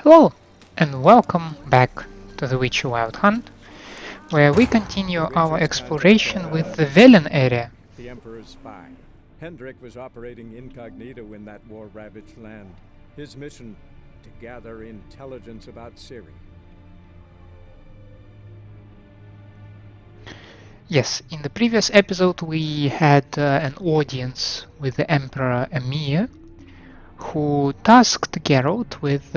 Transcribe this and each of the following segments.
Hello, and welcome back to the Witcher Wild Hunt, where we continue The our witches had exploration with the Velen area. the Emperor's spy. Hendrik was operating incognito in that war-ravaged land. His mission, to gather intelligence about Ciri. Yes, in the previous episode we had an audience with the Emperor Emir, who tasked Geralt with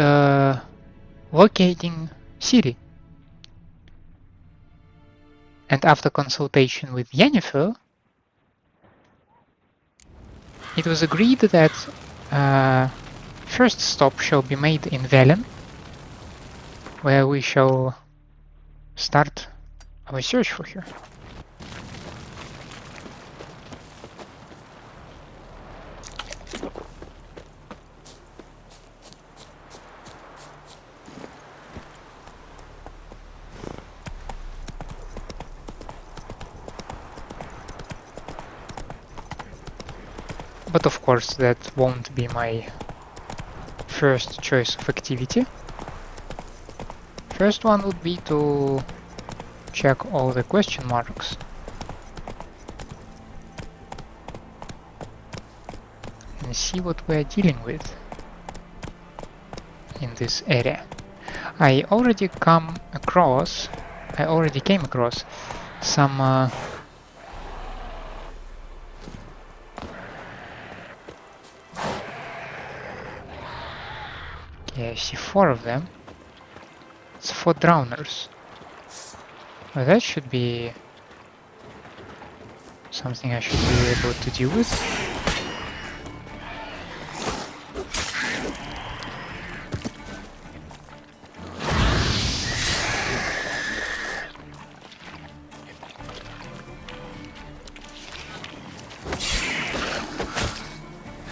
locating Ciri. And after consultation with Yennefer, it was agreed that first stop shall be made in Velen, where we shall start our search for her. But of course that won't be my first choice of activity. First one would be to check all the question marks and see what we are dealing with in this area. I already came across some I see 4 of them. It's 4 drowners. Well, that should be something I should be able to deal with.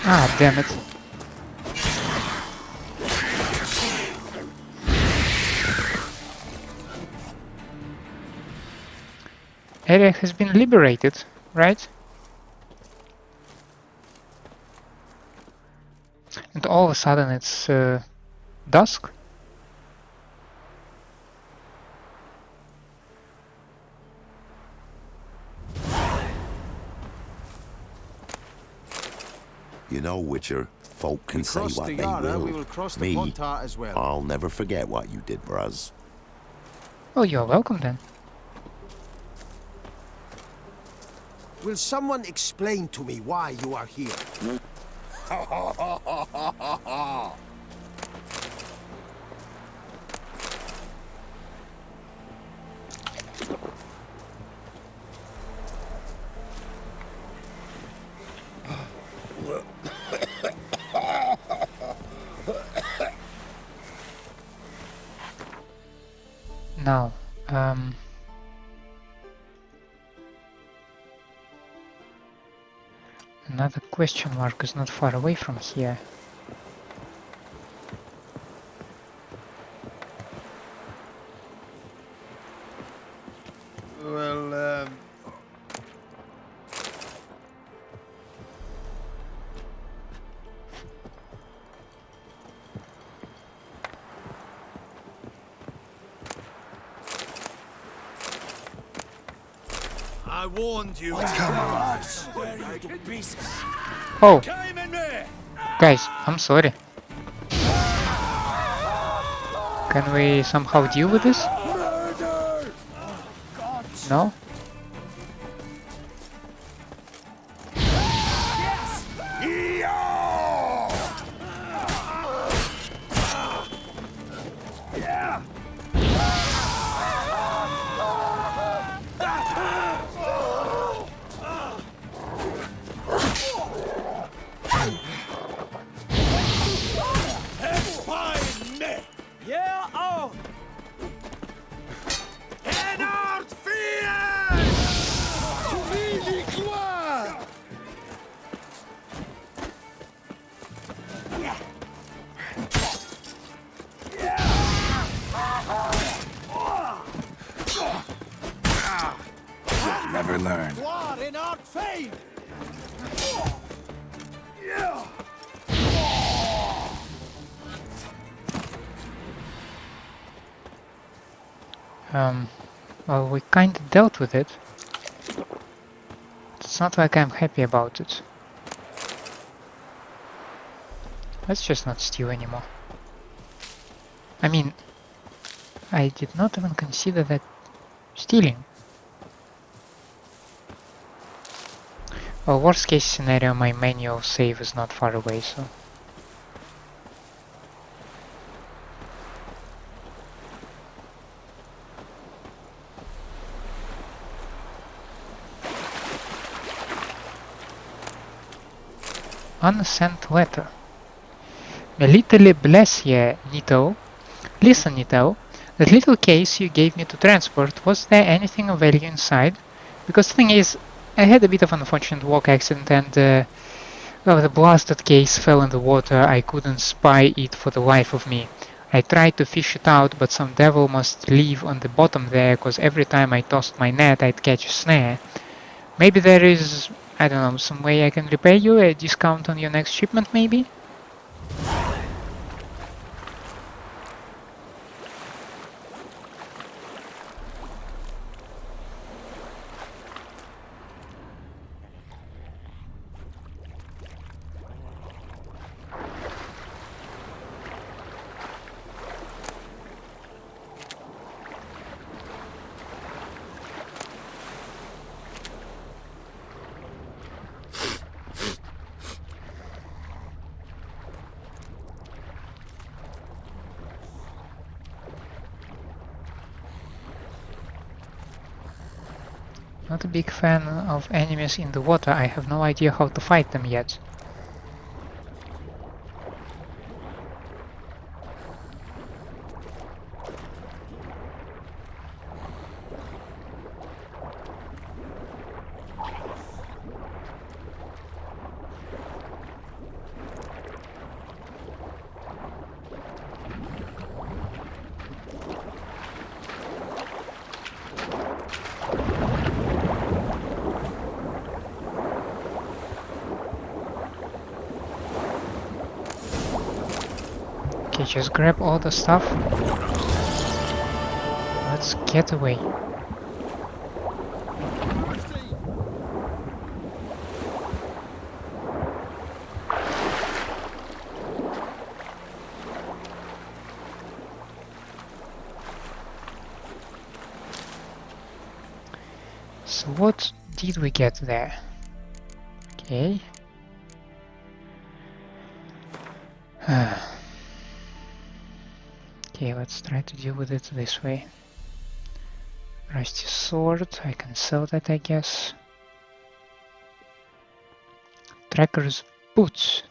Ah, damn it. Area has been liberated, right? And all of a sudden it's dusk. You know, Witcher, folk can say what they will. We will cross the Me, Pontar as well. I'll never forget what you did for us. Oh, you're welcome then. Will someone explain to me why you are here? Now, another question mark is not far away from here. Well, I warned you. Oh, guys, I'm sorry. Can we somehow deal with this? No? Yeah, oh! Ennard Fear! never learn. War in our fame! Well, we kinda dealt with it. It's not like I'm happy about it. Let's just not steal anymore. I mean, I did not even consider that stealing. Well, worst case scenario, my manual save is not far away, so... Unsent letter. Military Blessier, Nito. Listen, Nito. That little case you gave me to transport, was there anything of value inside? Because the thing is, I had a bit of an unfortunate walk accident and well, the blasted case fell in the water. I couldn't spy it for the life of me. I tried to fish it out, but some devil must live on the bottom there, cause every time I tossed my net I'd catch a snare. Maybe there is, I don't know, some way I can repay you, a discount on your next shipment maybe? Not a big fan of enemies in the water. I have no idea how to fight them yet. Okay, just grab all the stuff. Let's get away. So what did we get there? Okay. Okay, let's try to deal with it this way. Rusty sword, I can sell that, I guess. Tracker's boots.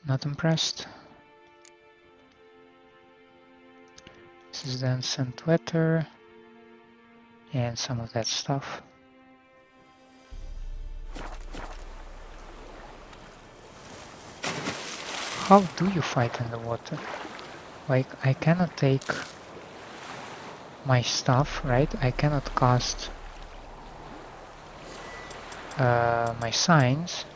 Not impressed. This is the unsent letter. And some of that stuff. How do you fight in the water? Like, I cannot take my stuff, right? I cannot cast my signs.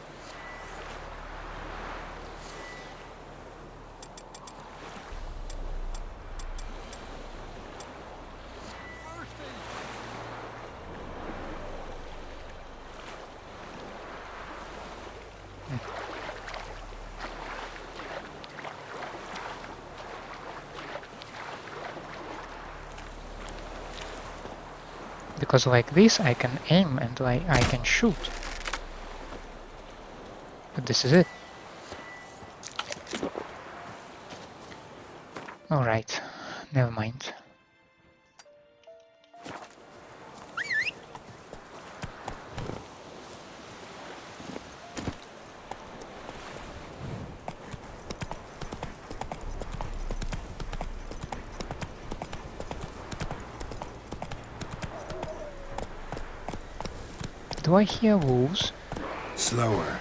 Because like this I can aim and I can shoot. But this is it. Alright, never mind. Do I hear wolves? Slower.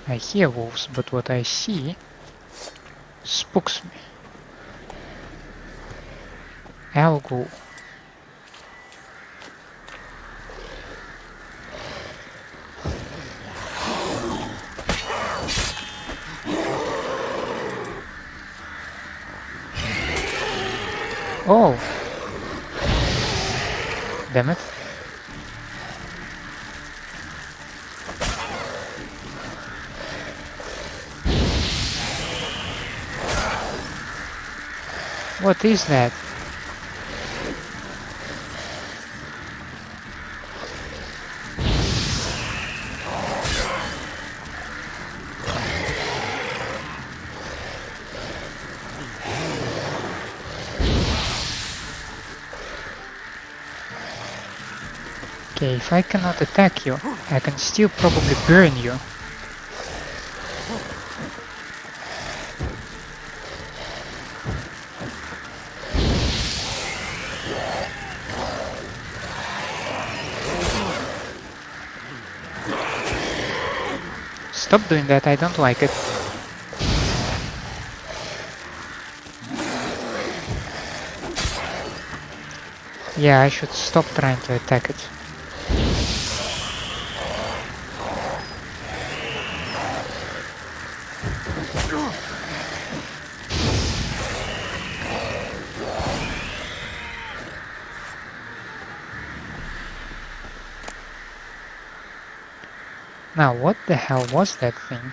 I hear wolves, but what I see spooks me. Alghoul. Oh! Damn it. What is that? Okay, if I cannot attack you, I can still probably burn you. Stop doing that, I don't like it. Yeah, I should stop trying to attack it. Now, what the hell was that thing?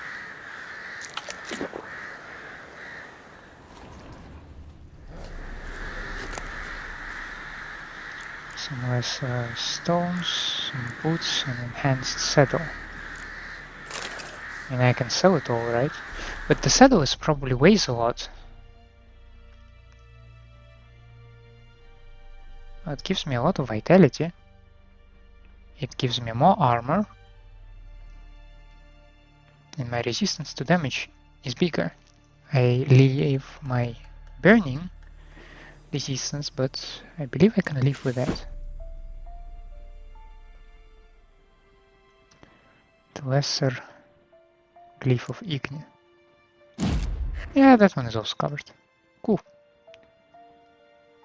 Some less stones, some boots, and enhanced saddle. And I can sell it all, right? But the saddle is probably weighs a lot. It gives me a lot of vitality. It gives me more armor. And my resistance to damage is bigger. I leave my burning resistance, but I believe I can live with that. The lesser glyph of Ignia. Yeah, that one is also covered. Cool.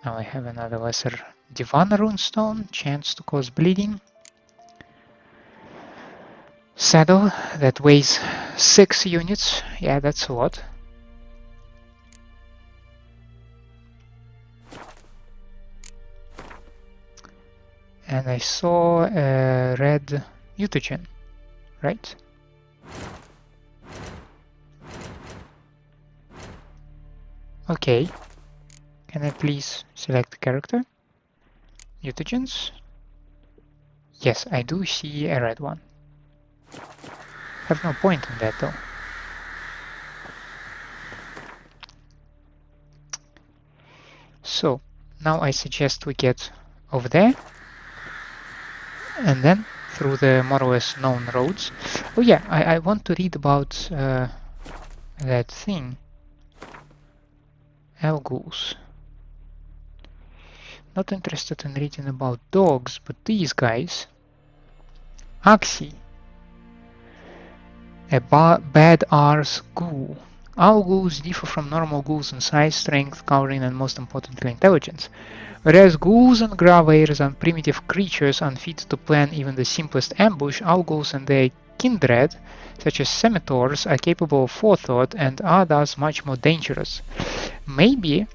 Now I have another lesser Divana runestone, chance to cause bleeding. Saddle that weighs 6 units. Yeah, that's a lot. And I saw a red mutagen, right? Okay. Can I please select the character? Mutagens? Yes, I do see a red one. Have no point in that though. So, now I suggest we get over there. And then through the more or less known roads. Oh yeah, I want to read about that thing. Alghouls. Not interested in reading about dogs, but these guys. Axi. A bad arse ghoul. All ghouls differ from normal ghouls in size, strength, coloring, and most importantly intelligence. Whereas ghouls and graveairs are primitive creatures unfit to plan even the simplest ambush, all ghouls and their kindred, such as scimitars, are capable of forethought and are thus much more dangerous. Maybe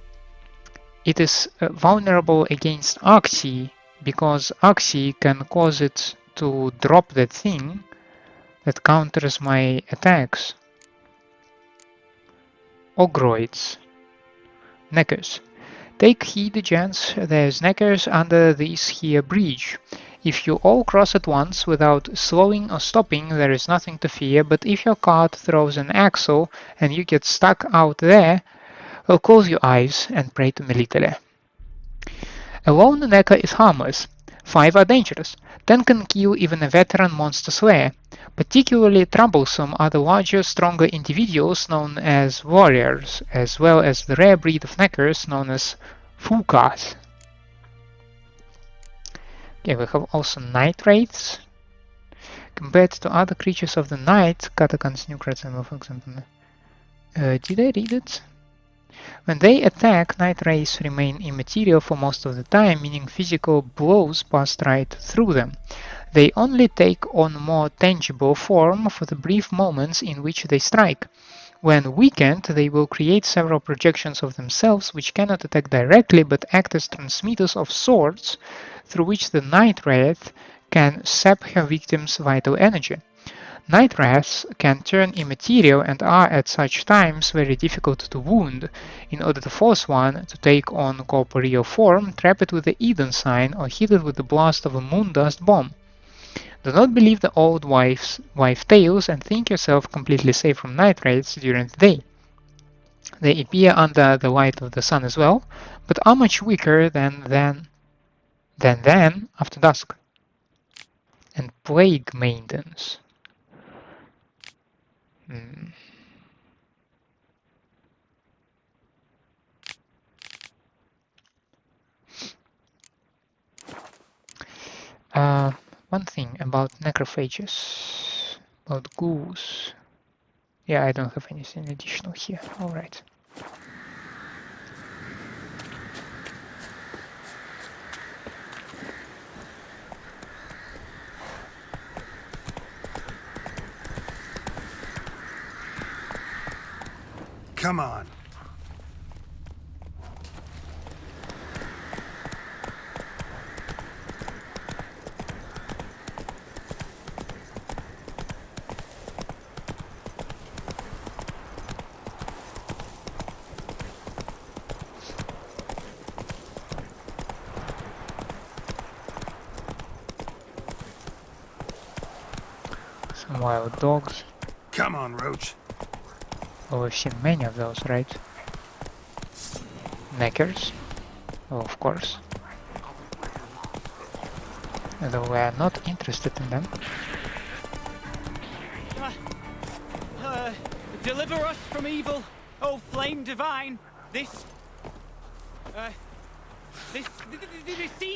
it is vulnerable against Axi, because Axi can cause it to drop that thing that counters my attacks. Ogroids. Neckers. Take heed, gents, there's neckers under this here bridge. If you all cross at once without slowing or stopping, there is nothing to fear, but if your cart throws an axle and you get stuck out there, well, close your eyes and pray to Melitele. A lone necker is harmless. 5 are dangerous. 10 can kill even a veteran monster slayer. Particularly troublesome are the larger, stronger individuals known as warriors, as well as the rare breed of neckers known as fukas. Okay, we have also night wraiths. Compared to other creatures of the night, Katakans, Nukrats, for example. Did I read it? When they attack, night wraiths remain immaterial for most of the time, meaning physical blows pass right through them. They only take on more tangible form for the brief moments in which they strike. When weakened, they will create several projections of themselves which cannot attack directly but act as transmitters of swords through which the Night Wraith can sap her victim's vital energy. Night Wraiths can turn immaterial and are at such times very difficult to wound. In order to force one to take on corporeal form, trap it with the Eden sign or hit it with the blast of a moondust bomb. Do not believe the old wife tales and think yourself completely safe from Night Wraiths during the day. They appear under the light of the sun as well, but are much weaker than after dusk. And Plague Maidens. One thing about necrophages, about ghouls. Yeah, I don't have anything additional here. Alright. Come on. Some wild dogs. Come on, Roach. Oh, we've seen many of those, right? Neckers. Oh, of course. Although we are not interested in them. Deliver us from evil, oh flame divine.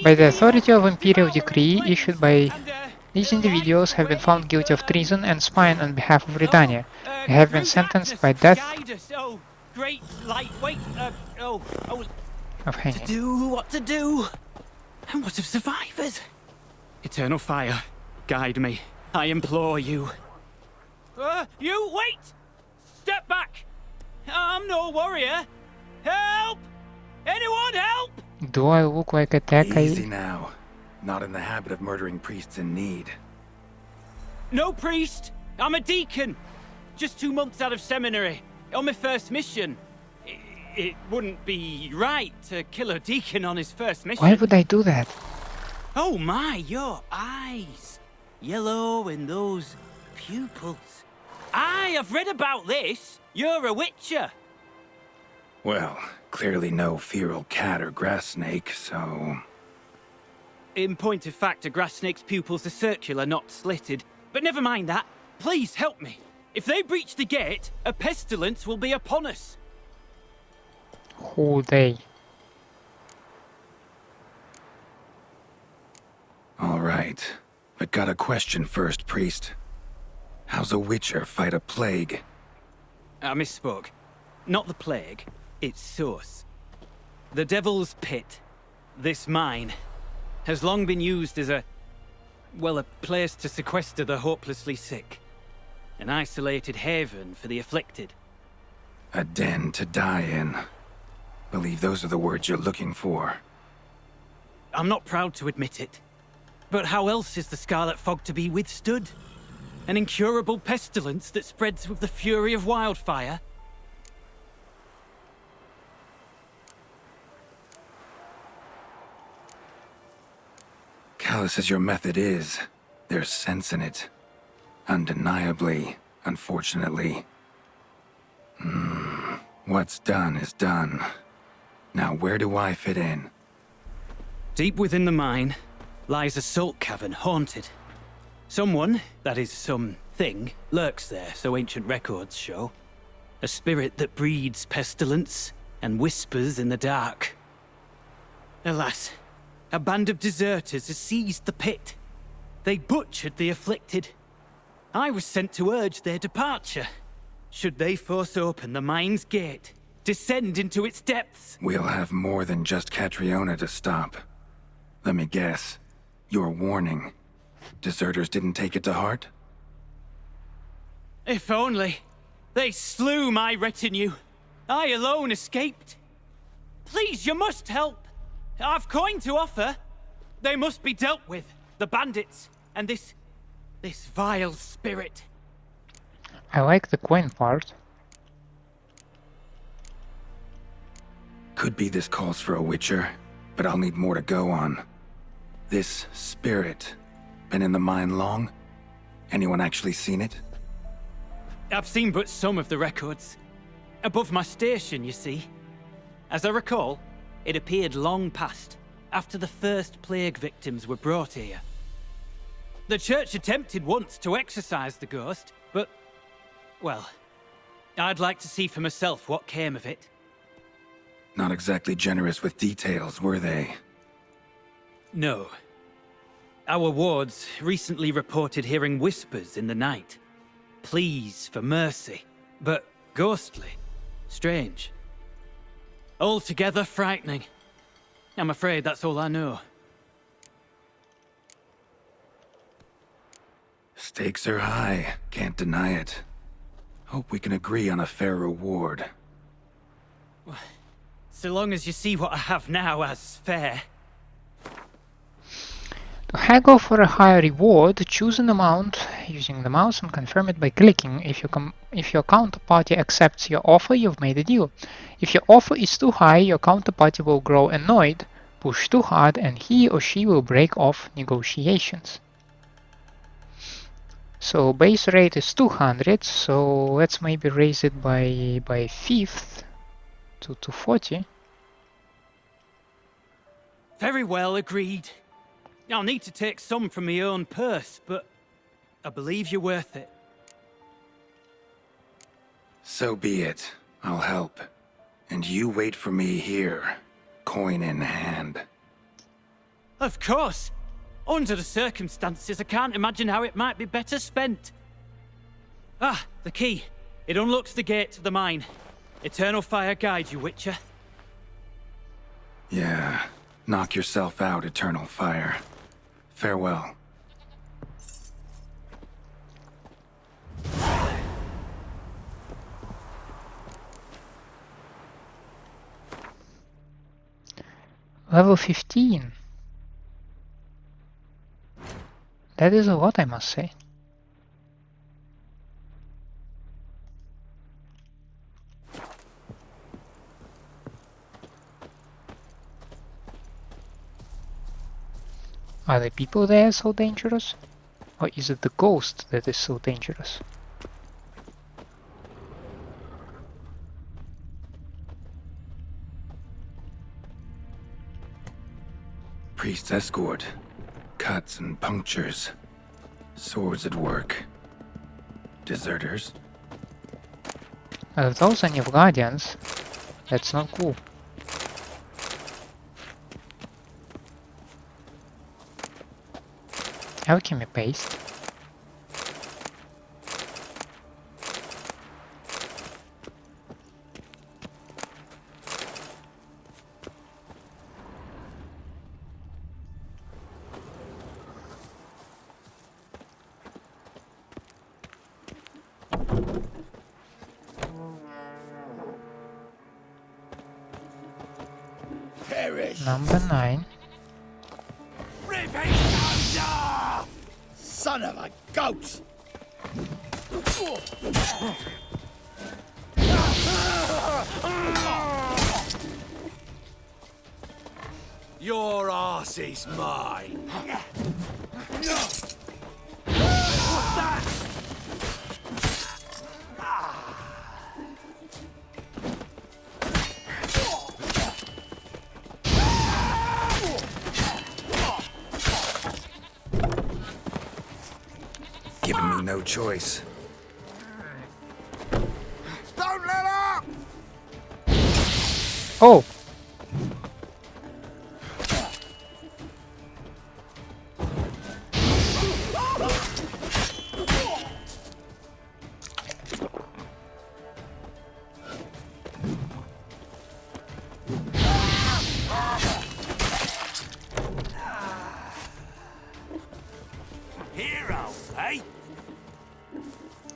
By the authority of Imperial Decree issued by these individuals have been found guilty of treason and spying on behalf of Britannia. They have been sentenced by death Oh, great lightweight. of hanging. Do what to do. And what of survivors? Eternal fire, guide me. I implore you. You wait! Step back! I'm no warrior. Help! Anyone help! Do I look like a tech? Easy now. Not in the habit of murdering priests in need. No priest. I'm a deacon. Just 2 months out of seminary. On my first mission. It wouldn't be right to kill a deacon on his first mission. Why would I do that? Oh my, your eyes. Yellow in those pupils. I've read about this. You're a witcher. Well, clearly no feral cat or grass snake, so... In point of fact, a grass snake's pupils are circular, not slitted. But never mind that. Please help me. If they breach the gate, a pestilence will be upon us. Who they? All right. But got a question first, priest. How's a witcher fight a plague? I misspoke. Not the plague, its source. The Devil's Pit, this mine, has long been used as a place to sequester the hopelessly sick. An isolated haven for the afflicted. A den to die in. Believe those are the words you're looking for. I'm not proud to admit it. But how else is the Scarlet Fog to be withstood? An incurable pestilence that spreads with the fury of wildfire? Callous as your method is, there's sense in it. Undeniably, unfortunately. What's done is done. Now where do I fit in? Deep within the mine lies a salt cavern haunted. Someone, that is something, lurks there, so ancient records show. A spirit that breeds pestilence and whispers in the dark. Alas, a band of deserters has seized the pit. They butchered the afflicted. I was sent to urge their departure. Should they force open the mine's gate, descend into its depths? We'll have more than just Catriona to stop. Let me guess. Your warning. Deserters didn't take it to heart? If only. They slew my retinue. I alone escaped. Please, you must help. I've coin to offer. They must be dealt with. The bandits and this vile spirit. I like the coin part. Could be this calls for a witcher, but I'll need more to go on. This spirit, been in the mine long? Anyone actually seen it? I've seen but some of the records. Above my station, you see. As I recall, it appeared long past, after the first plague victims were brought here. The church attempted once to exorcise the ghost, but, well, I'd like to see for myself what came of it. Not exactly generous with details, were they? No. Our wards recently reported hearing whispers in the night. Pleas for mercy, but ghostly. Strange. Altogether frightening. I'm afraid that's all I know. Stakes are high, can't deny it. Hope we can agree on a fair reward. So long as you see what I have now as fair. To haggle for a higher reward, choose an amount using the mouse and confirm it by clicking. If your counterparty accepts your offer, you've made a deal. If your offer is too high, your counterparty will grow annoyed, push too hard, and he or she will break off negotiations. So base rate is 200, so let's maybe raise it by fifth to 240. Very well, agreed. I'll need to take some from my own purse, but I believe you're worth it. So be it. I'll help. And you wait for me here, coin in hand. Of course. Under the circumstances, I can't imagine how it might be better spent. Ah, the key. It unlocks the gate to the mine. Eternal fire guide you, Witcher. Yeah. Knock yourself out, Eternal Fire. Farewell. Level 15. That is a lot, I must say. Are the people there so dangerous? Or is it the ghost that is so dangerous? Priest's escort. Cuts and punctures. Swords at work. Deserters. Those are new guardians. That's not cool. Alchemy paste. Number 9. Son of a goat! Your arse is mine. What's that? Giving me no choice. Don't let up! Oh! Hero, eh?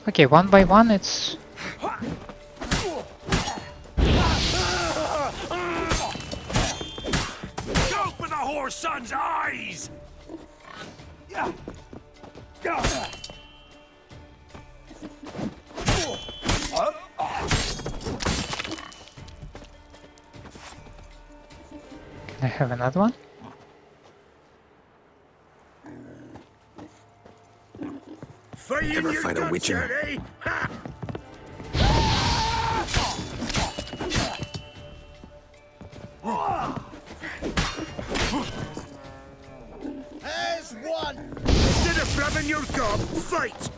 Okay, one by one it's Go for the whore's son's eyes! Can I have another one? Ever fight a witcher? Eh? There's one! Instead of blabbing your gob, fight!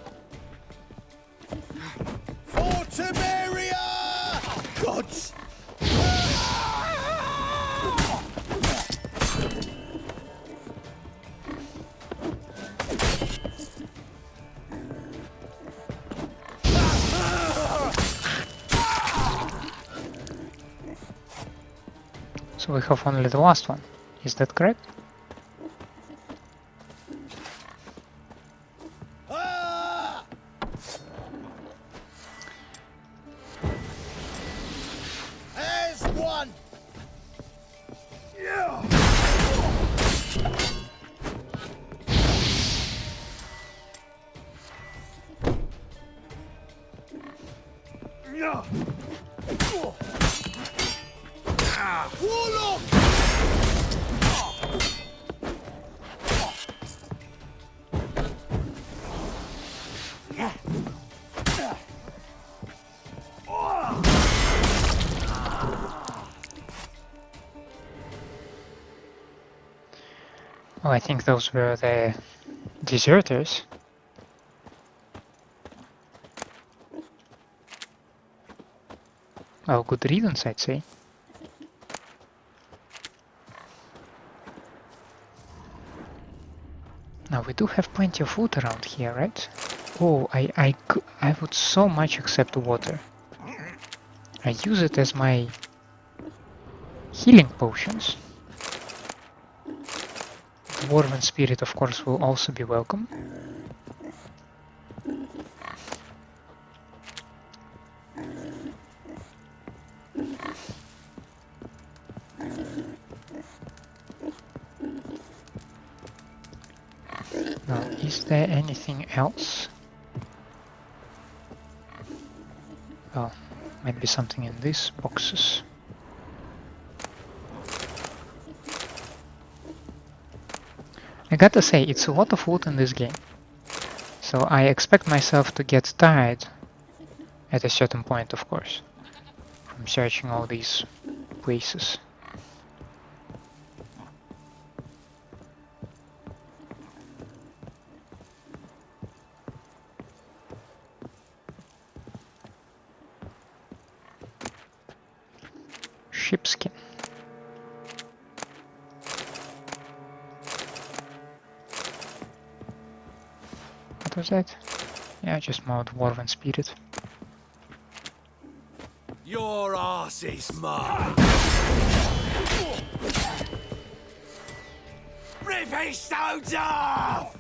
For Temeria! Gods! So we have only the last one. Is that correct? There's one! Warlock! Oh, I think those were the deserters. Oh, good riddance, I'd say. Now we do have plenty of food around here, right? Oh, I would so much accept water. I use it as my healing potions. Dwarven spirit, of course, will also be welcome. Now, is there anything else? Oh, might be something in these boxes. I gotta say, it's a lot of wood in this game. So I expect myself to get tired at a certain point, of course, from searching all these places. Sheepskin. What was that? Yeah, just more dwarven spirit. Your arse is mine! Rip his stones off!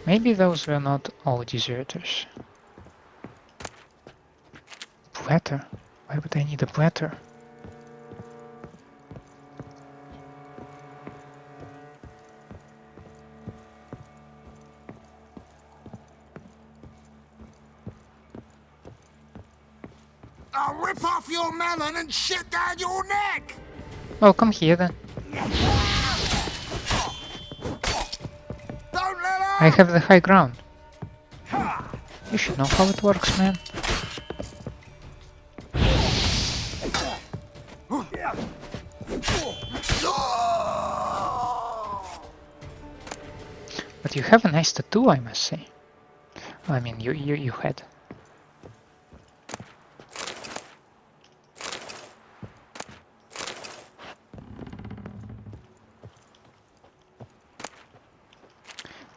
Maybe those were not all deserters. Platter? Why would I need a platter? I'll rip off your melon and shit down your neck! Oh, come here then. Don't let up! I have the high ground. You should know how it works, man. But you have a nice tattoo, I must say. I mean, you had.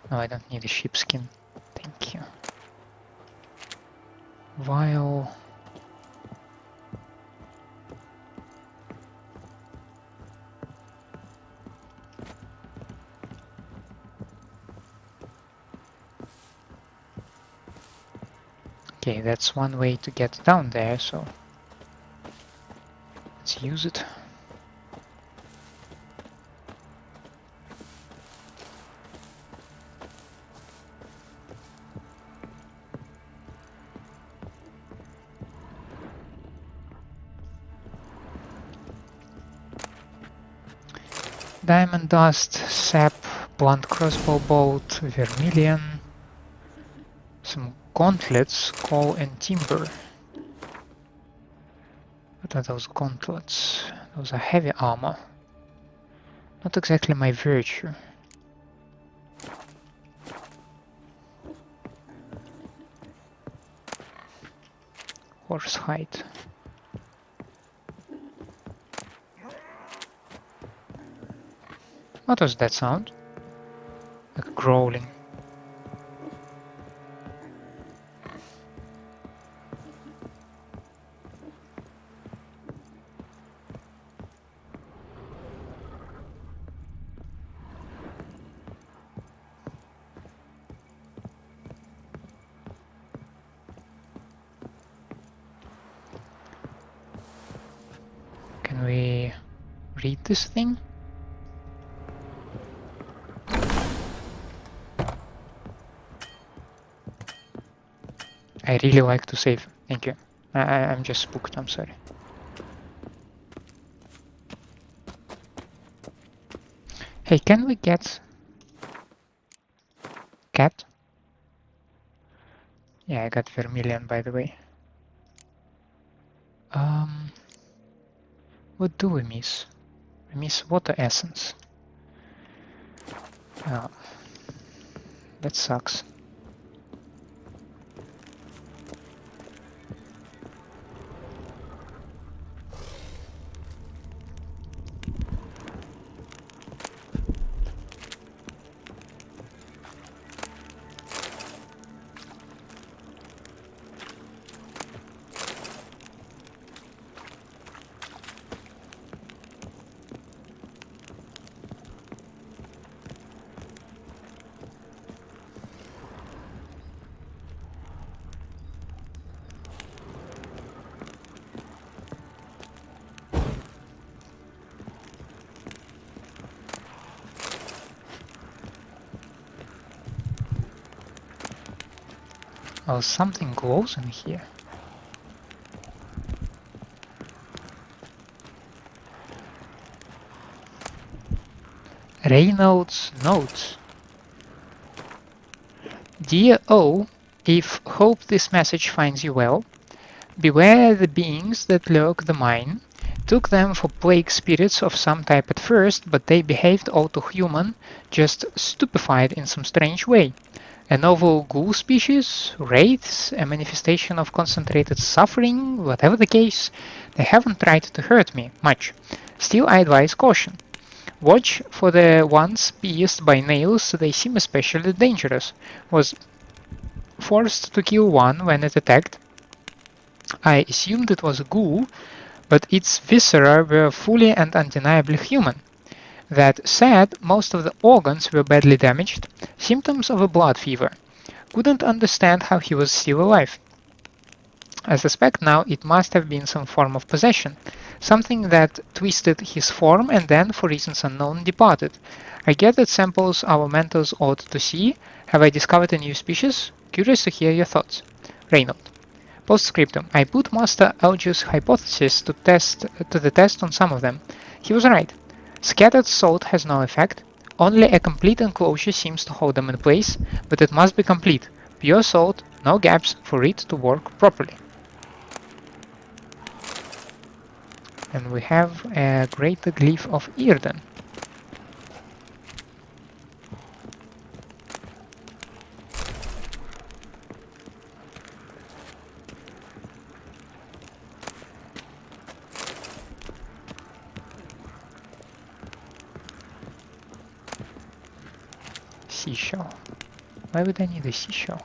No, I don't need a sheepskin. Thank you. While Okay, that's one way to get down there, so let's use it. Diamond dust, sap, blunt crossbow bolt, vermilion, some gauntlets, coal and timber. What are those gauntlets? Those are heavy armor. Not exactly my virtue. Horse hide. What was that sound? Like growling. Can we read this thing? I really like to save. Thank you. I'm just spooked, I'm sorry. Hey, can we get cat? Yeah, I got vermilion, by the way. What do we miss? We miss water essence. Oh, that sucks. Oh, something glows in here. Reinald's notes. Dear O, if hope this message finds you well, beware the beings that lurk the mine. Took them for plague spirits of some type at first, but they behaved all too human, just stupefied in some strange way. A novel ghoul species, wraiths, a manifestation of concentrated suffering, whatever the case, they haven't tried to hurt me much. Still, I advise caution. Watch for the ones pierced by nails, they seem especially dangerous. Was forced to kill one when it attacked. I assumed it was a ghoul, but its viscera were fully and undeniably human. That said, most of the organs were badly damaged, symptoms of a blood fever. Couldn't understand how he was still alive. I suspect now it must have been some form of possession, something that twisted his form and then, for reasons unknown, departed. I get that samples our mentors ought to see. Have I discovered a new species? Curious to hear your thoughts. Reinald. Postscriptum. I put Master Alge's hypothesis to the test on some of them. He was right. Scattered salt has no effect. Only a complete enclosure seems to hold them in place, but it must be complete. Pure salt, no gaps for it to work properly. And we have a greater glyph of Irden. Seashell. Why would I need a seashell?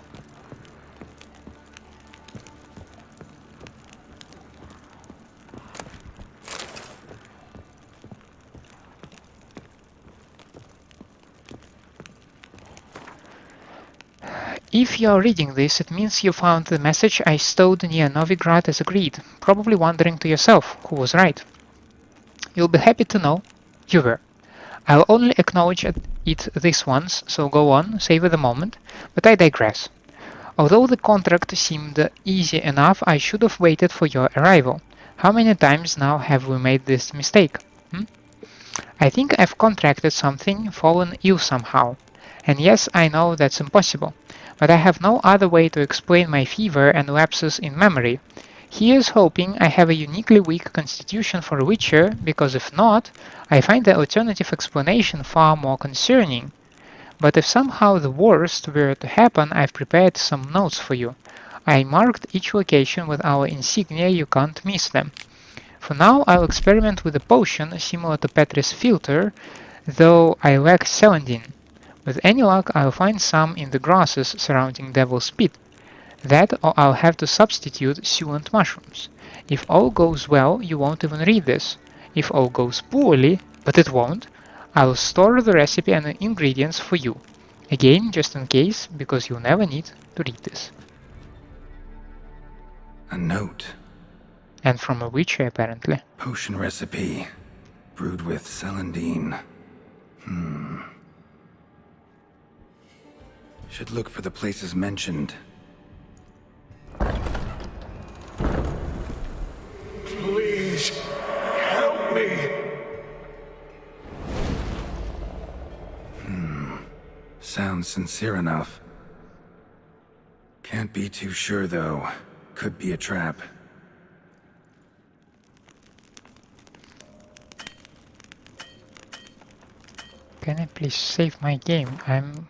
If you're reading this, it means you found the message I stowed near Novigrad as agreed, probably wondering to yourself who was right. You'll be happy to know you were. I'll only acknowledge it this once, so go on, savor the moment, but I digress. Although the contract seemed easy enough, I should have waited for your arrival. How many times now have we made this mistake? I think I've contracted something, fallen ill somehow. And yes, I know that's impossible, but I have no other way to explain my fever and lapses in memory. Here's hoping I have a uniquely weak constitution for a witcher, because if not, I find the alternative explanation far more concerning. But if somehow the worst were to happen, I've prepared some notes for you. I marked each location with our insignia, you can't miss them. For now, I'll experiment with a potion similar to Petri's filter, though I lack celandine. With any luck, I'll find some in the grasses surrounding Devil's Pit. That, or I'll have to substitute succulent mushrooms. If all goes well, you won't even read this. If all goes poorly, but it won't, I'll store the recipe and the ingredients for you. Again, just in case, because you'll never need to read this. A note. And from a witcher, apparently. Potion recipe. Brewed with celandine. Should look for the places mentioned. Please, help me. Sounds sincere enough. Can't be too sure, though. Could be a trap. Can I please save my game? I'm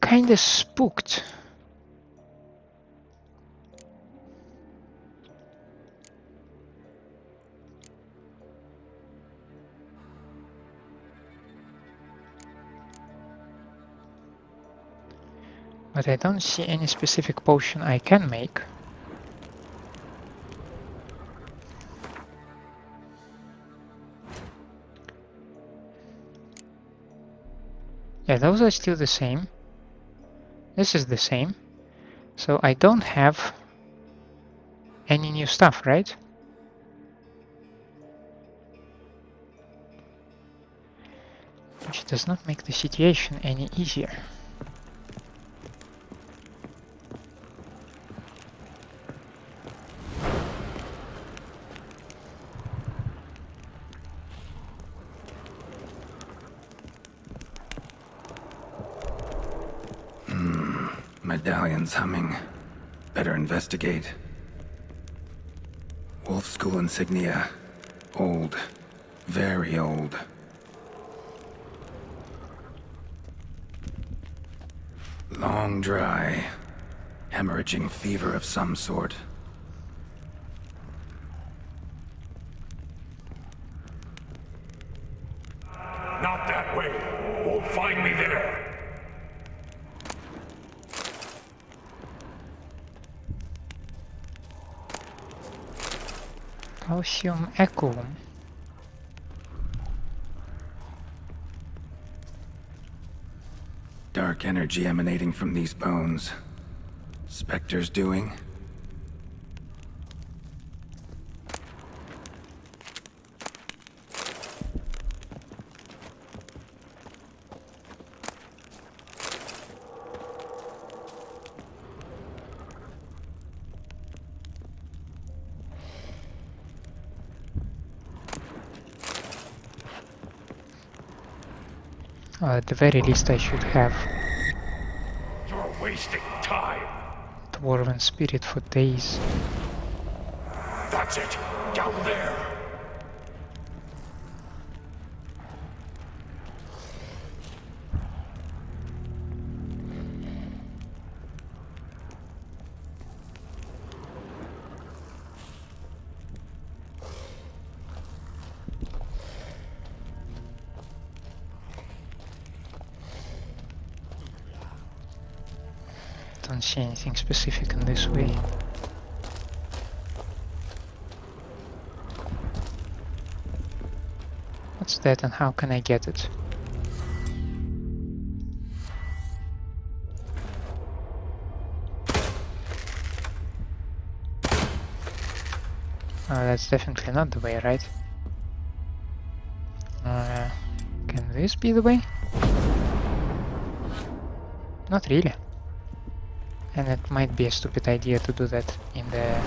kinda spooked. But I don't see any specific potion I can make. Yeah, those are still the same. This is the same. So I don't have any new stuff, right? Which does not make the situation any easier. Medallion's humming. Better investigate. Wolf School insignia. Old. Very old. Long dry. Hemorrhaging fever of some sort. Not that way. Won't find me there. Calcium echo. Dark energy emanating from these bones. Spectre's doing? At the very least I should have You're wasting time. Dwarven Spirit for days. That's it. Down there. Don't see anything specific in this way. What's that and how can I get it? Oh, that's definitely not the way, right? Can this be the way? Not really. And it might be a stupid idea to do that in the...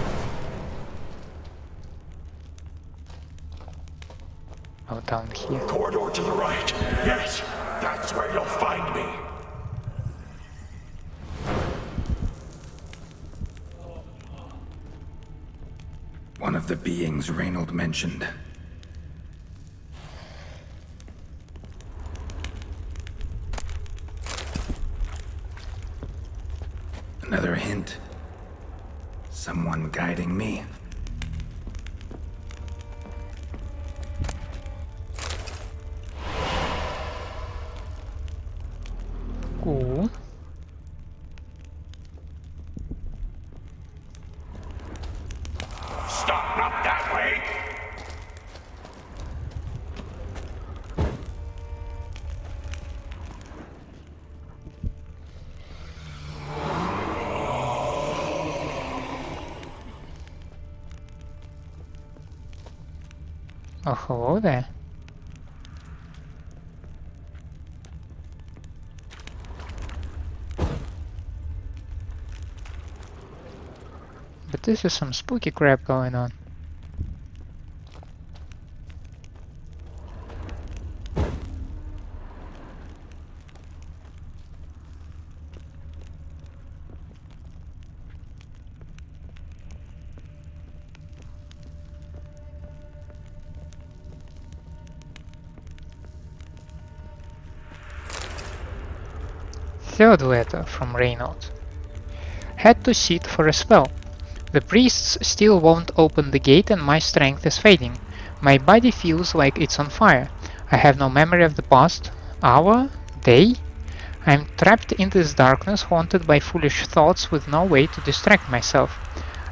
Oh, down here. Corridor to the right. Yes, that's where you'll find me. One of the beings Reinald mentioned. Another hint. Someone guiding me. Cool. Stop, not that way. Oh, hello there. But this is some spooky crap going on. Third letter from Reinald. Had to sit for a spell. The priests still won't open the gate and my strength is fading. My body feels like it's on fire. I have no memory of the past, hour, day. I'm trapped in this darkness, haunted by foolish thoughts with no way to distract myself.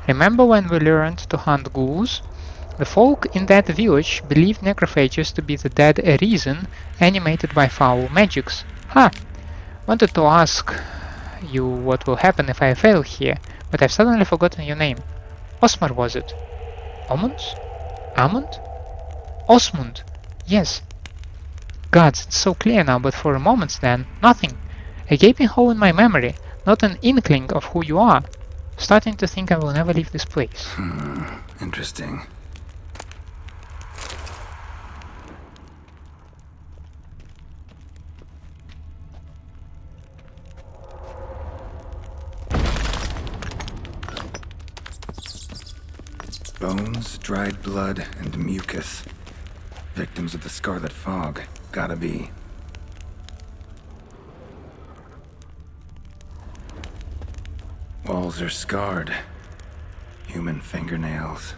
Remember when we learned to hunt ghouls? The folk in that village believed necrophages to be the dead arisen animated by foul magics. Ha! Wanted to ask you what will happen if I fail here, but I've suddenly forgotten your name. Osmar, was it? Omund? Amund? Osmund! Yes. Gods, it's so clear now, but for a moment then, nothing. A gaping hole in my memory, not an inkling of who you are. Starting to think I will never leave this place. Interesting. Bones, dried blood, and mucus. Victims of the Scarlet Fog. Gotta be. Walls are scarred. Human fingernails.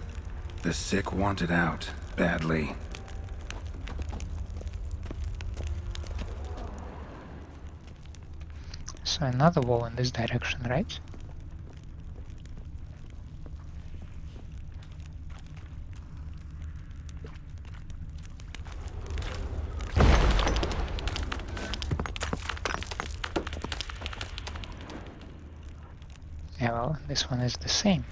The sick want it out, badly. So another wall in this direction, right? Yeah, well, this one is the same.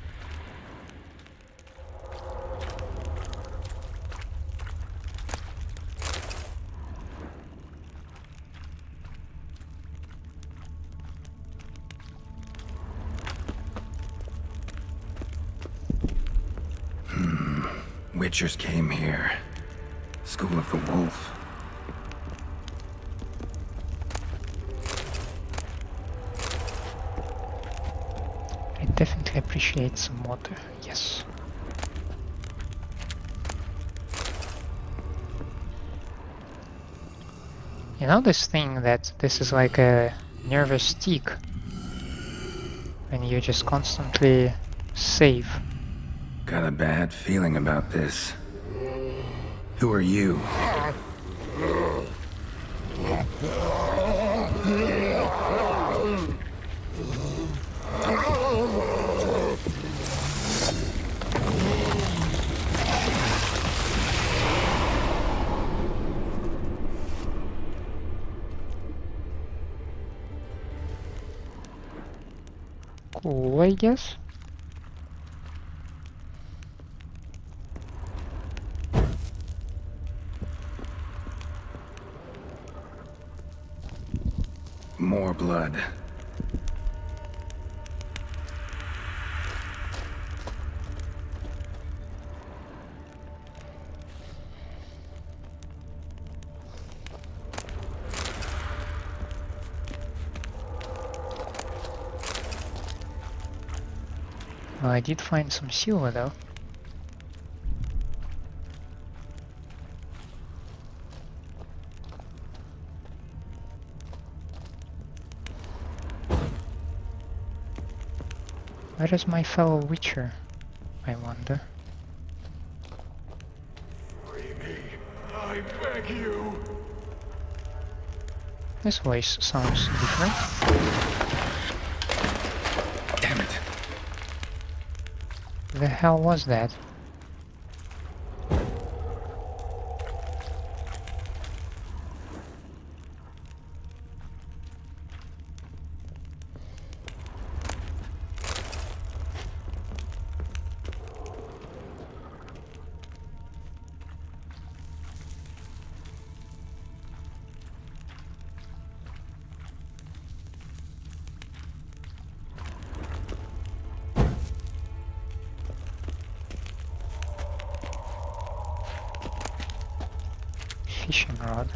Witchers came here. School of the Wolf. I definitely appreciate some water, yes. You know this thing that this is like a nervous tick when you just constantly save. Got a bad feeling about this. Who are you? Cool, I guess. More blood. Well, I did find some silver though. Where is my fellow witcher, I wonder? Free me. I beg you. This voice sounds different. Damn it. The hell was that? Fishing rod.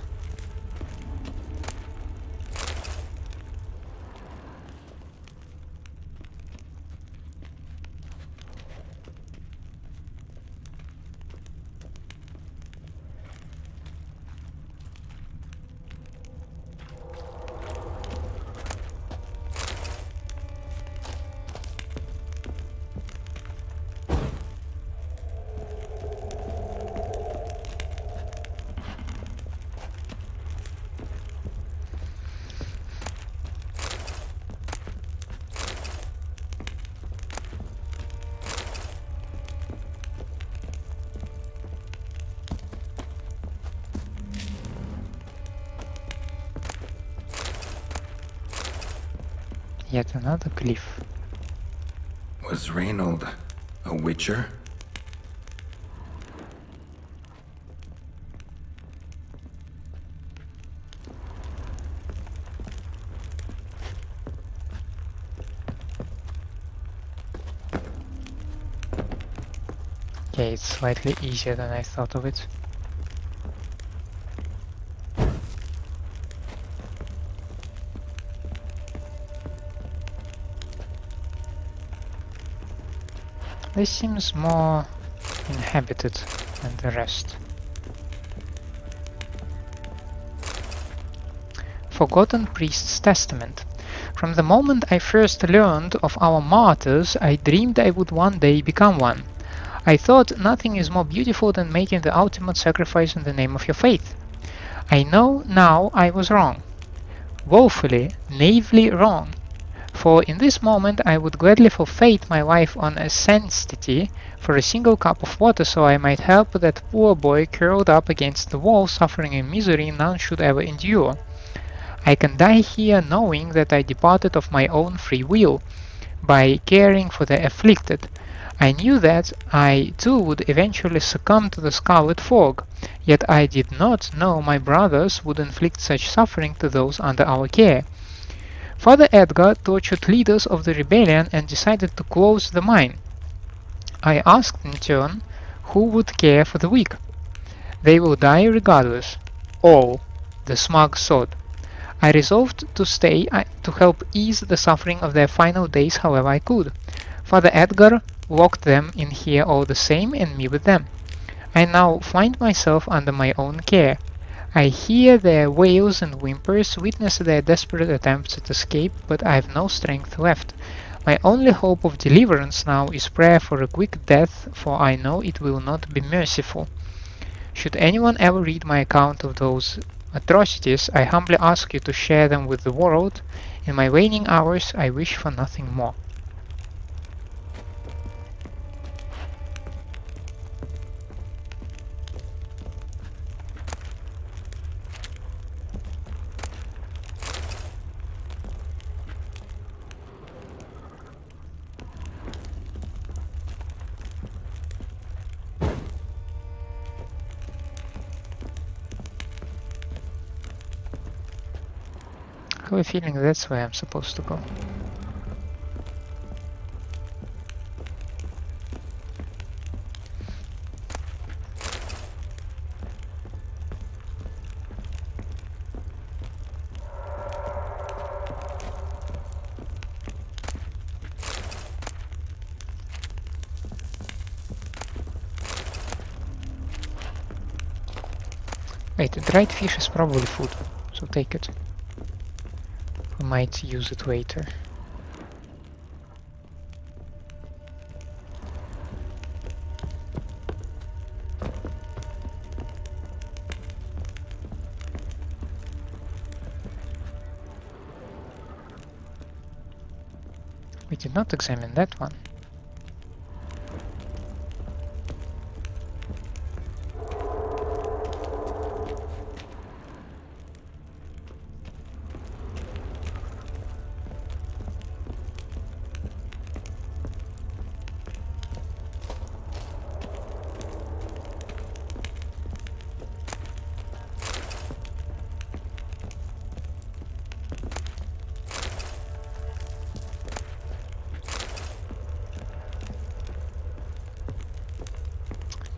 Yet another cliff. Was Reinald a witcher? Okay, it's slightly easier than I thought of it. This seems more inhabited than the rest. Forgotten Priest's Testament. From the moment I first learned of our martyrs, I dreamed I would one day become one. I thought nothing is more beautiful than making the ultimate sacrifice in the name of your faith. I know now I was wrong. Woefully, naively wrong. For in this moment I would gladly forfeit my life on a sanctity for a single cup of water so I might help that poor boy curled up against the wall suffering a misery none should ever endure. I can die here knowing that I departed of my own free will, by caring for the afflicted. I knew that I too would eventually succumb to the scarlet fog, yet I did not know my brothers would inflict such suffering to those under our care. Father Edgar tortured leaders of the rebellion and decided to close the mine. I asked in turn who would care for the weak. They will die regardless. All, the smug thought. I resolved to stay to help ease the suffering of their final days however I could. Father Edgar locked them in here all the same and me with them. I now find myself under my own care. I hear their wails and whimpers, witness their desperate attempts at escape, but I have no strength left. My only hope of deliverance now is prayer for a quick death, for I know it will not be merciful. Should anyone ever read my account of those atrocities, I humbly ask you to share them with the world. In my waning hours, I wish for nothing more. have a feeling that's where I'm supposed to go. Wait, dried fish is probably food, so take it. We might use it later. We did not examine that one.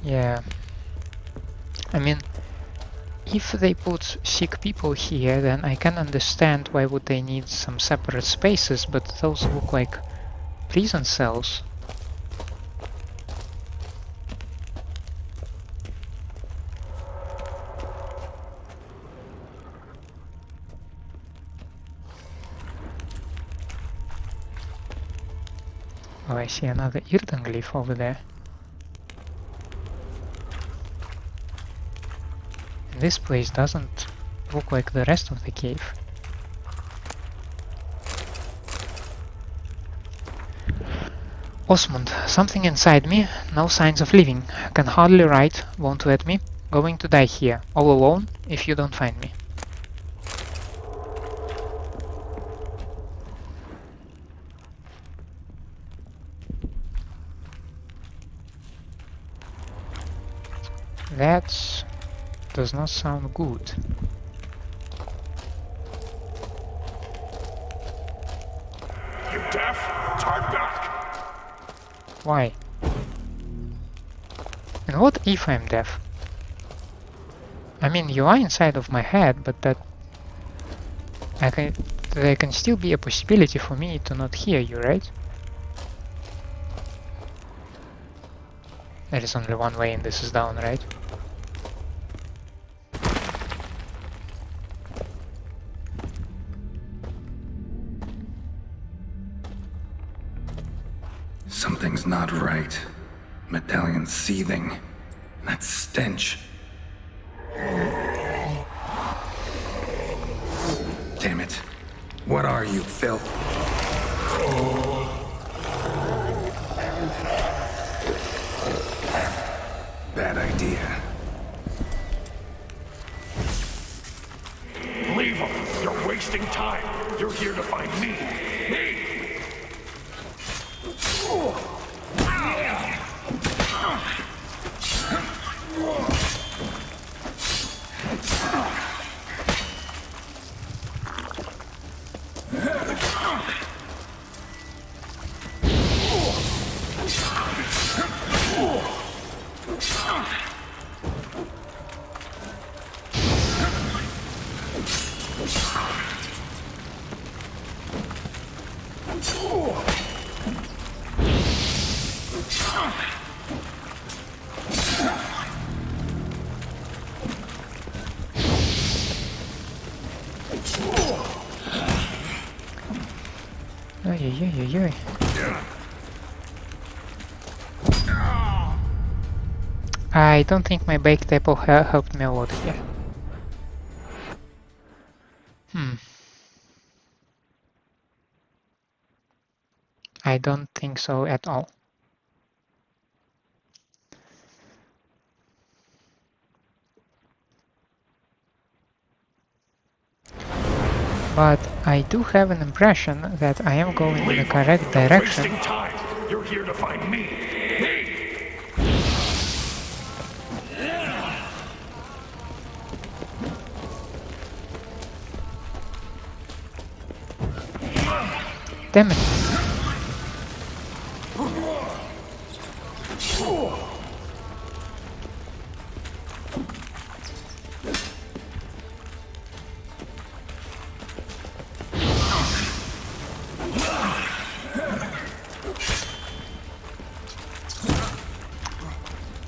Yeah, I mean, if they put sick people here, then I can understand why would they need some separate spaces, but those look like prison cells. Oh, I see another Irdenglyph over there. This place doesn't look like the rest of the cave. Osmond, something inside me, no signs of living. Can hardly write, won't let me. Going to die here, all alone, if you don't find me. That does not sound good. You deaf? Time back. Why? And what if I'm deaf? I mean, you are inside of my head, but there can still be a possibility for me to not hear you, right? There is only one way and this is down, right? Something's not right. Medallion seething. That stench. Damn it. What are you, filth? Bad idea. Leave him. You're wasting time. You're here to find me. Me! Ой-ой-ой-ой-ой. I don't think my baked apple helped me a lot here. I don't think so at all. But I do have an impression that I am going in the correct direction. Wasting time. You're here to find me. Me! Damn it.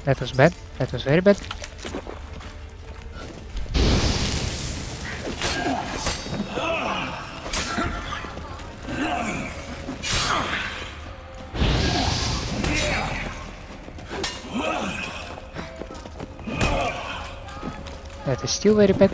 That was bad. That was very bad. That is still very bad.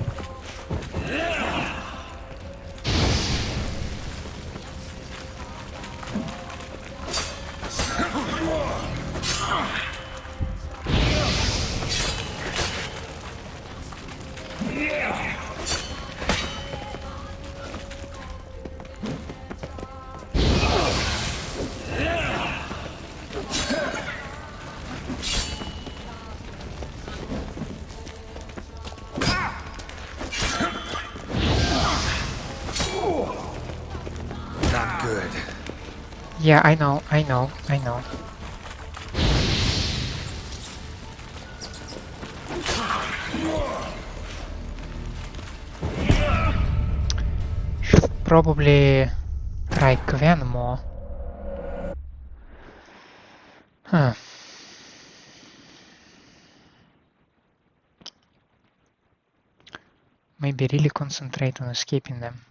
Not good. Yeah, I know. Should probably try Quen more. Huh. Maybe really concentrate on escaping them.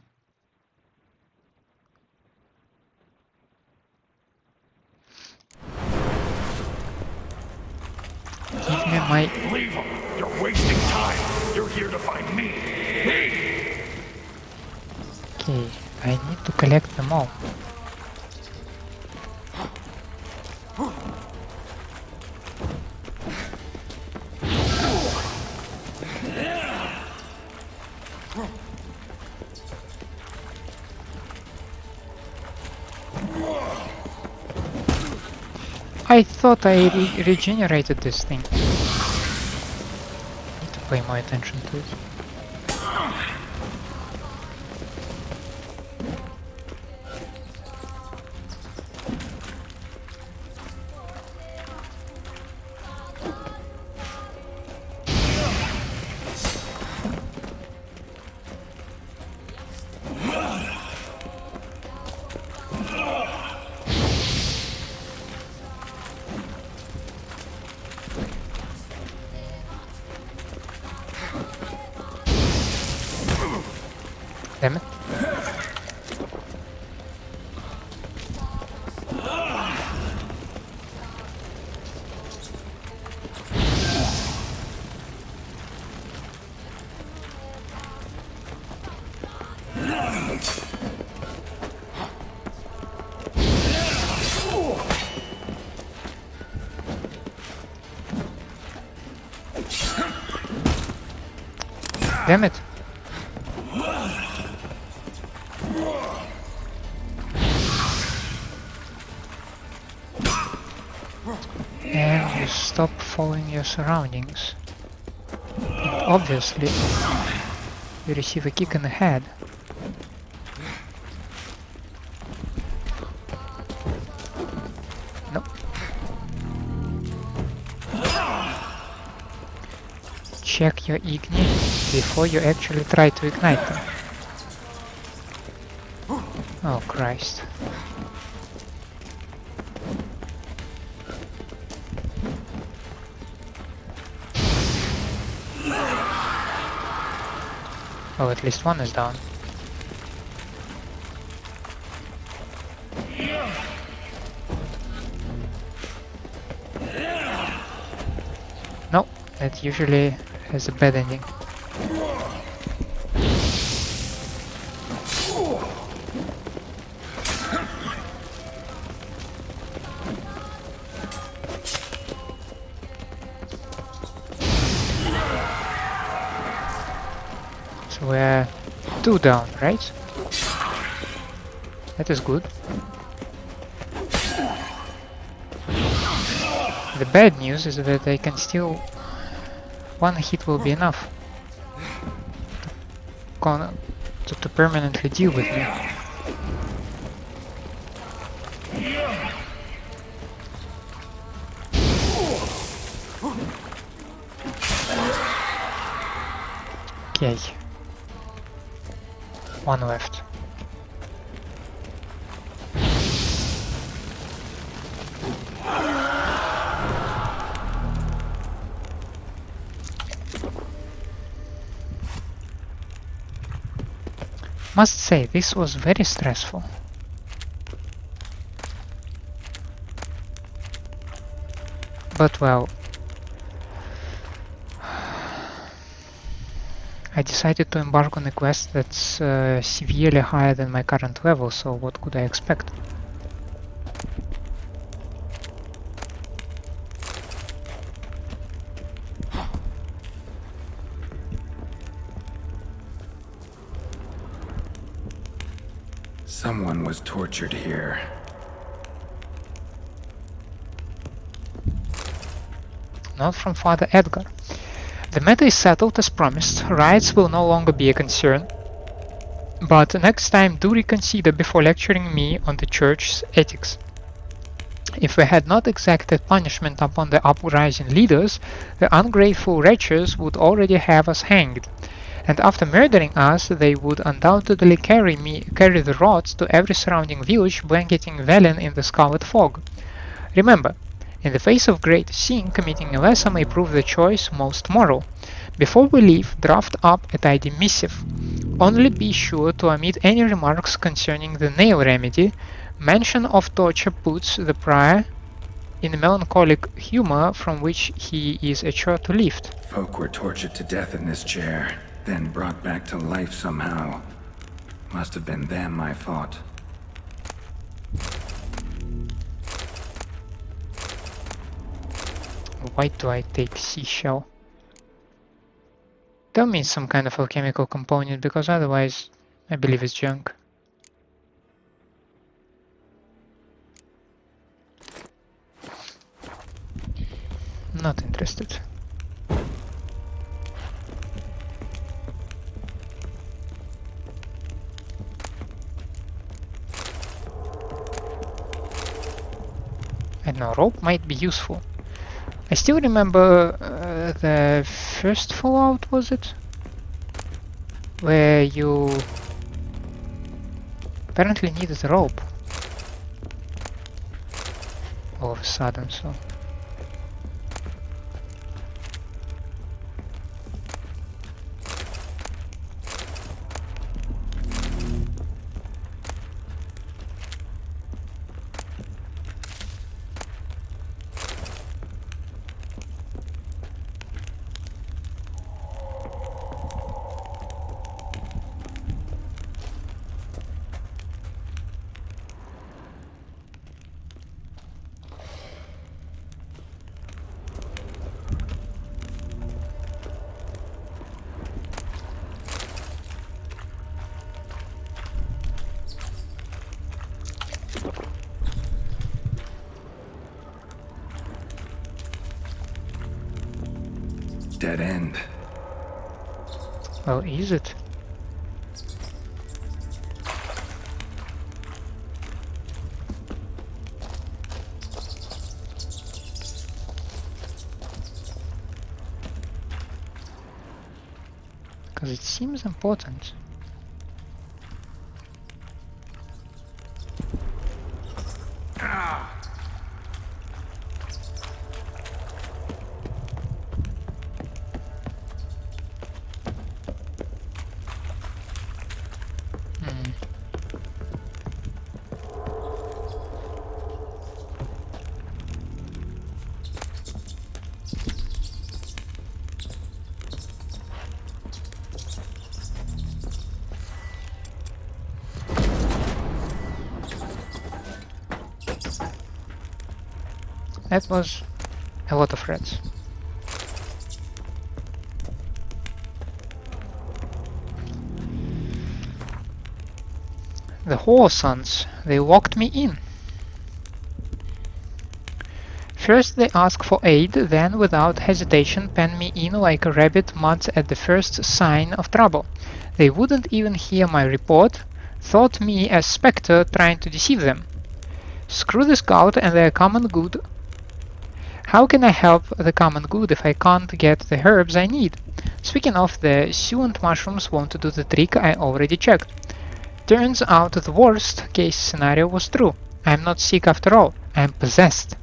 Give me my... Leave him. You're wasting time. You're here to find me. Me! Okay, I need to collect them all. I thought I regenerated this thing. Need to pay more attention to it. Damn it. Damn it. And you stop following your surroundings. And obviously, you receive a kick in the head. Nope. Check your igni before you actually try to ignite them. Oh Christ. Oh, at least one is down. No, that usually has a bad ending. So we're 2 down, right? That is good. The bad news is that I can still... one hit will be enough to permanently deal with me. Okay. One left. Must say, this was very stressful. But well, I decided to embark on a quest that's severely higher than my current level, so what could I expect? Someone was tortured here. Not from Father Edgar. The matter is settled as promised. Riots will no longer be a concern. But next time do reconsider before lecturing me on the church's ethics. If we had not exacted punishment upon the uprising leaders, the ungrateful wretches would already have us hanged. And after murdering us, they would undoubtedly carry the rods to every surrounding village, blanketing Velen in the scarlet fog. Remember, in the face of great sin, committing a lesser may prove the choice most moral. Before we leave, draft up a tidy missive. Only be sure to omit any remarks concerning the nail remedy. Mention of torture puts the prior in a melancholic humor from which he is a chore to lift. Folk were tortured to death in this chair, then brought back to life somehow. Must have been them, I thought. Why do I take seashell? Tell me it's some kind of alchemical component, because otherwise I believe it's junk. Not interested. I don't know, rope might be useful. I still remember the first Fallout, was it? Where you apparently needed a rope all of a sudden, so... Dead end. Well, is it? Because it seems important. That was a lot of rats. The Horsons, they locked me in. First they ask for aid, then without hesitation pen me in like a rabbit muds at the first sign of trouble. They wouldn't even hear my report, thought me a spectre trying to deceive them. Screw the scout and their common good. How can I help the common good if I can't get the herbs I need? Speaking of, the suent mushrooms won't do the trick, I already checked. Turns out the worst case scenario was true. I'm not sick after all, I'm possessed.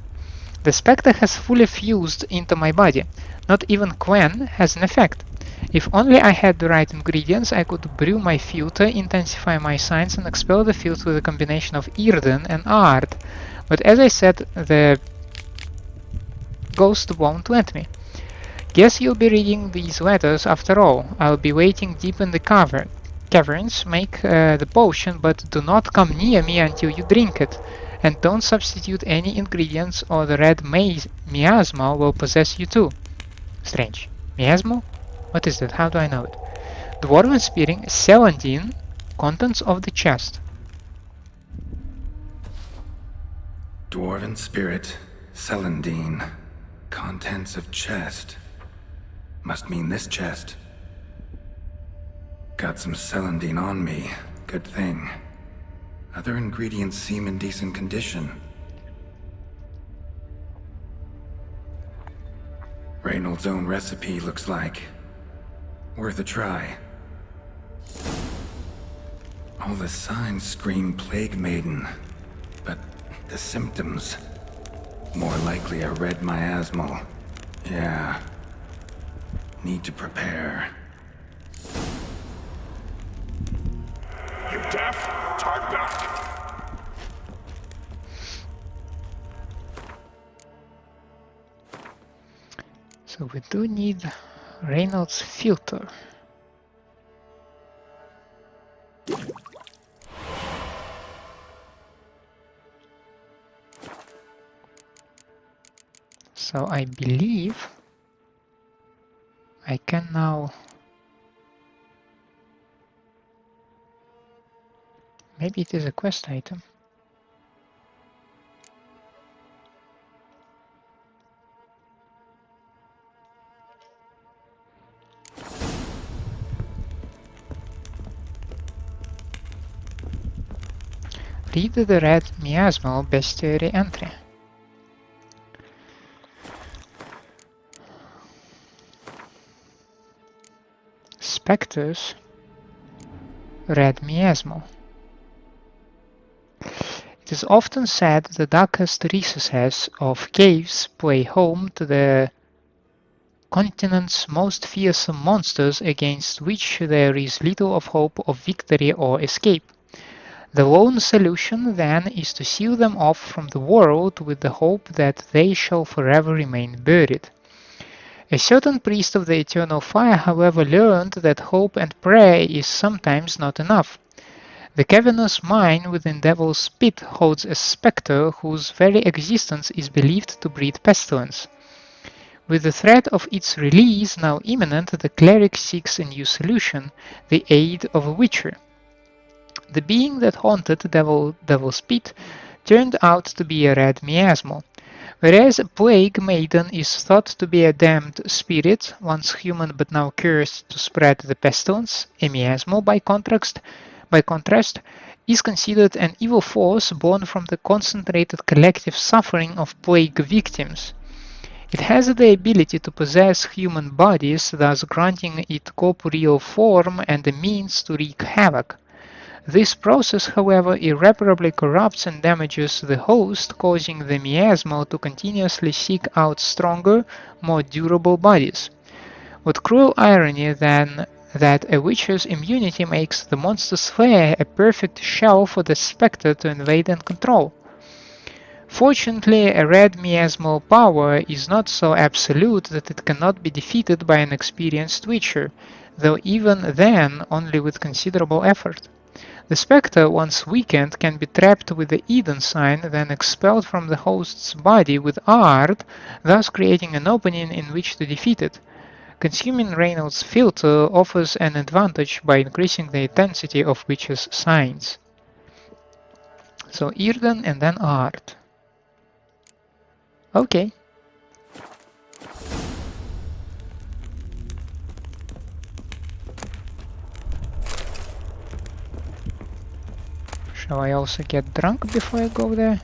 The spectre has fully fused into my body. Not even Quen has an effect. If only I had the right ingredients, I could brew my filter, intensify my signs, and expel the filth with a combination of Irden and Ard. But as I said, the ghost won't let me. Guess you'll be reading these letters after all. I'll be waiting deep in the caverns. Make the potion, but do not come near me until you drink it. And don't substitute any ingredients or the red miasmal will possess you too. Strange. Miasmal? What is that? How do I know it? Dwarven Spearing, Celandine, contents of the chest. Dwarven Spirit, Celandine, contents of chest. Must mean this chest. Got some Celandine on me. Good thing. Other ingredients seem in decent condition. Reinald's own recipe looks like. Worth a try. All the signs scream Plague Maiden, but the symptoms... more likely a red miasmal. Yeah. Need to prepare. You deaf? Talk back. So we do need Reinald's filter. So I believe I can now... Maybe it is a quest item. Read the red miasmal bestiary entry. Spectres, red miasmal. It is often said the darkest recesses of caves play home to the continent's most fearsome monsters against which there is little of hope of victory or escape. The lone solution, then, is to seal them off from the world with the hope that they shall forever remain buried. A certain priest of the eternal fire, however, learned that hope and prayer is sometimes not enough. The cavernous mine within Devil's Pit holds a spectre whose very existence is believed to breed pestilence. With the threat of its release now imminent, the cleric seeks a new solution, the aid of a witcher. The being that haunted Devil's Pit turned out to be a red miasmal. Whereas a plague maiden is thought to be a damned spirit, once human but now cursed to spread the pestilence, a miasmal, by contrast, is considered an evil force born from the concentrated collective suffering of plague victims. It has the ability to possess human bodies, thus granting it corporeal form and a means to wreak havoc. This process, however, irreparably corrupts and damages the host, causing the miasmal to continuously seek out stronger, more durable bodies. What cruel irony, then, that a witcher's immunity makes the monster's lair a perfect shell for the spectre to invade and control. Fortunately, a red miasmal power is not so absolute that it cannot be defeated by an experienced witcher, though even then only with considerable effort. The spectre, once weakened, can be trapped with the Eden sign, then expelled from the host's body with Ard, thus creating an opening in which to defeat it. Consuming Reinald's filter offers an advantage by increasing the intensity of witches' signs. So Eden and then Ard. Okay. Shall I also get drunk before I go there?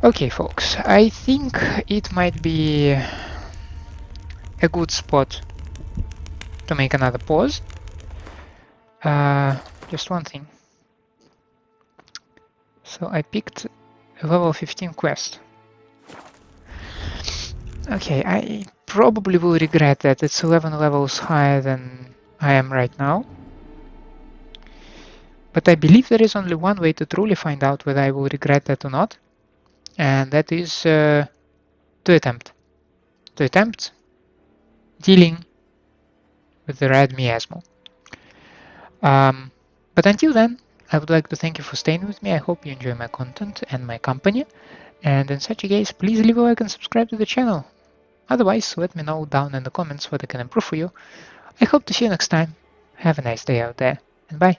Okay, folks, I think it might be a good spot to make another pause. Just one thing. So I picked a level 15 quest. Okay, I probably will regret that. It's 11 levels higher than I am right now. But I believe there is only one way to truly find out whether I will regret that or not. And that is to attempt. To attempt dealing with the red miasmal. But until then, I would like to thank you for staying with me. I hope you enjoy my content and my company. And in such a case, please leave a like and subscribe to the channel. Otherwise, let me know down in the comments what I can improve for you. I hope to see you next time. Have a nice day out there, and bye.